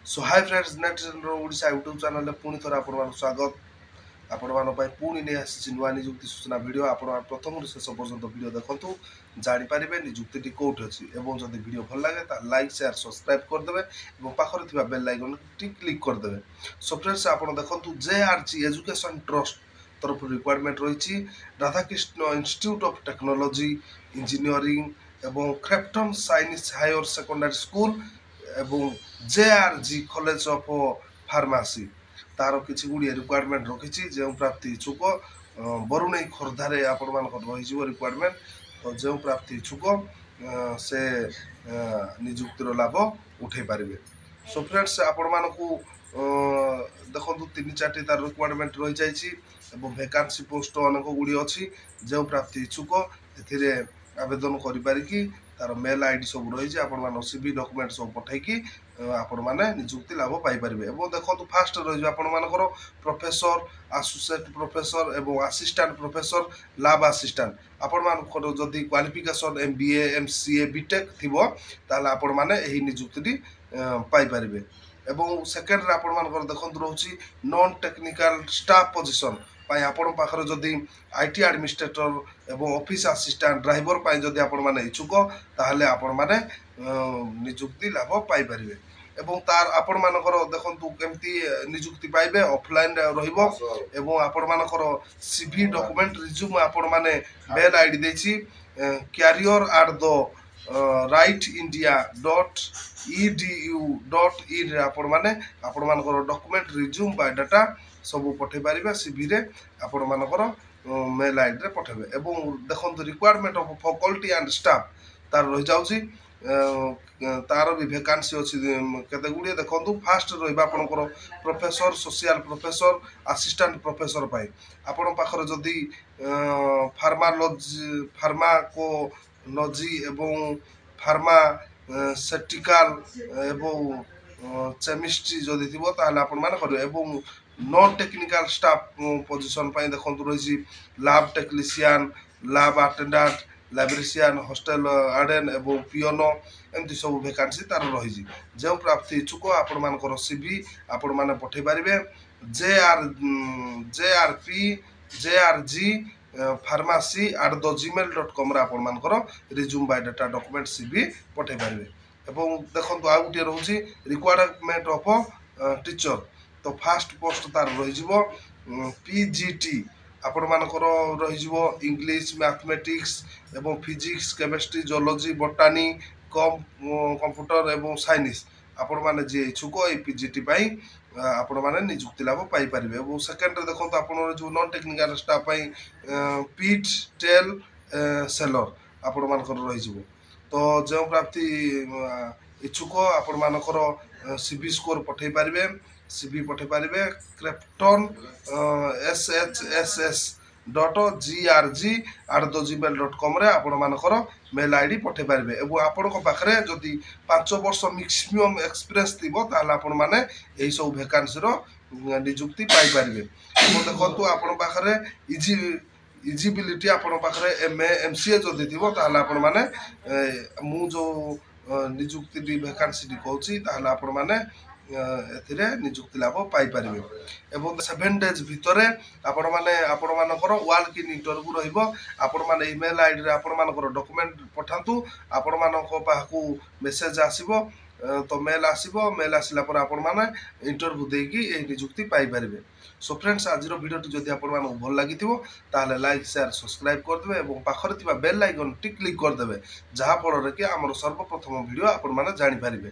सो hi friends net Odisha YouTube channel पुणी थोड़ा आपण स्वागत आपण पुणी नहीं आसी नुआ निजुक्ति सूचना वीडियो आपण प्रथम शेष पर्यंत वीडियो देखु जापर निजुक्ति कौट अच्छी और जब वीडियो भल लगे लाइक शेयर सब्सक्राइब करदे और पाखे बेल आइकन टी क्लिक करदे। सो फ्रेंड्स आप देखो JRG एजुकेशन ट्रस्ट तरफ रिक्वायरमेंट रही Radhakrishna institute of technology engineering एवं क्रेप्टन साइंस हायर सेकेंडरी स्कूल एवं JRG कॉलेज ऑफ फार्मेसी तार किसी गुड़िया रिक्वायरमेंट रखी जो प्राप्ति इच्छुक बरुणई खोर्धारे आपण रही रिक्वायरमेंट तो जो प्राप्ति इच्छुक से निजुक्तिर लाभ उठे पारे। सो फ्रेंड्स आपण मानकू देखो 3-4 तार रिक्वायरमेंट रही जाइए वैकेंसी पोस्ट अनेक गुड़ी अच्छी जो प्राप्ति इच्छुक ए आवेदन करें तार मेल आईडी सब रही है सीवी डॉक्यूमेंट सब पठेकी आपण मैंने निजुक्ति लाभ पाइपर। देखो फास्ट रही आपर प्रोफेसर एसोसिएट प्रोफेसर एवं असिस्टेंट प्रोफेसर लैब असिस्टेंट आपण जदि क्वालिफिकेशन MBA MCA BTech थी आपण मैंने यही निजुक्ति पाइपर। एवं सेकेंड आपण देखो रोचे नॉन टेक्निकल स्टाफ पोजिशन आपण पाखर जदि IT एडमिनिस्ट्रेटर एवं ऑफिस असिस्टेंट ड्राइवर जदि आपण माने इच्छुक ताहले आपण माने निजुक्ति लाभ पाइपर। एवं तार आपण मानकर देखंतु केमती निजुक्ति पाइबे ऑफलाइन रहिबो एवं आपण मानकर CV डॉक्यूमेंट रिज्यूम आपण माने मेल आईडी देछि career@rightIndia.edu.in आपण माने आपण मानकर डॉक्यूमेंट रिज्यूम बायोडाटा सब पठे पारे CV रे आपण मानकर मेल आईडी रे पठेबे। एवं देखंतु requirement of faculty and staff तार रही जाउची तार भी वैकेंसी अच्छी केते गुड़िए देखो फास्ट रहा आपंकर professor social professor assistant professor आपण पाखर जदि फार्माकोलॉजी एवं फार्मासेटिकल एवं केमिस्ट्री जदि थी आपण मैंने करेंगे। एवं नॉन टेक्निकल स्टाफ पोजिशन देखो रही lab technician lab attendant librarian hostel Arden एवं पियोनो एमती सब वैकेंसी तार रही जो प्राप्ति इच्छुक आपण मानकर CV आपण माने पठे पारे JRG pharmacy@gmail.com आपण मानकर रिज्यूम बायोडाटा डॉक्यूमेंट CV पठे पारे। एवं देखो आ गोटे रोचे रिक्वायरमेंट ऑफ टीचर तो फास्ट पोस्ट तार रही PGT आपण मानकर रही इंग्लिश मैथमेटिक्स एवं फिजिक्स केमिस्ट्री जियोलॉजी बोटानी कंप्यूटर एवं साइंस आपण माने जे इच्छुक ए PGT आपण माने निजुक्ति लाभ पाई परिबे। एवं सेकंड रे देखो आपण जो नॉन टेक्निकल स्टाफ पीट टेल सेलर आपण मानकर रही तो जो प्राप्ति इच्छुक आपण मानकर CV स्कोर पठे पारिबे CV पठे पारिबे क्रेप्टन SHS.grg@gmail.com रे आपण मानकर मेल आईडी पठे पारिबे। एवं आपण को पाखरे जदि 5 वर्ष मैक्सिमम एक्सपीरियंस थिबो ताले आपण माने एही सब वैकेंसी रो निजुक्ति पाई पारिबे। देखंतु आपण पाखरे इजिबिलिटी आपण पाखरे MA MCA जदि थिबो ताले आपण माने मु जो निजुक्ति वैकेंसी कहूँ ताले आपण माने एथिरे निजुक्ति लाभ पाई परिबे। एवं 7 डेज भितर आपण माने आपण मानकर वॉक इन इंटरव्यू रहिबो आपण माने ईमेल आईडी रे आपण मानकर डॉक्यूमेंट पठांतु आपण मानको पाहकू मेसेज आसीबो तो मेल आसीबो मेल आसिला पर आपण माने इंटरव्यू देकी ए निजुक्ति पाई परिबे। सो फ्रेंड्स आज वीडियोटी जदि आपण मानको भल लागिथिबो ताले लाइक शेयर सब्सक्राइब कर देबे एवं पाखरे थिबा बेल आइकन टी क्लिक कर देबे जहा फल रे कि हमर सर्वप्रथम वीडियो आपण माने जानि परिबे।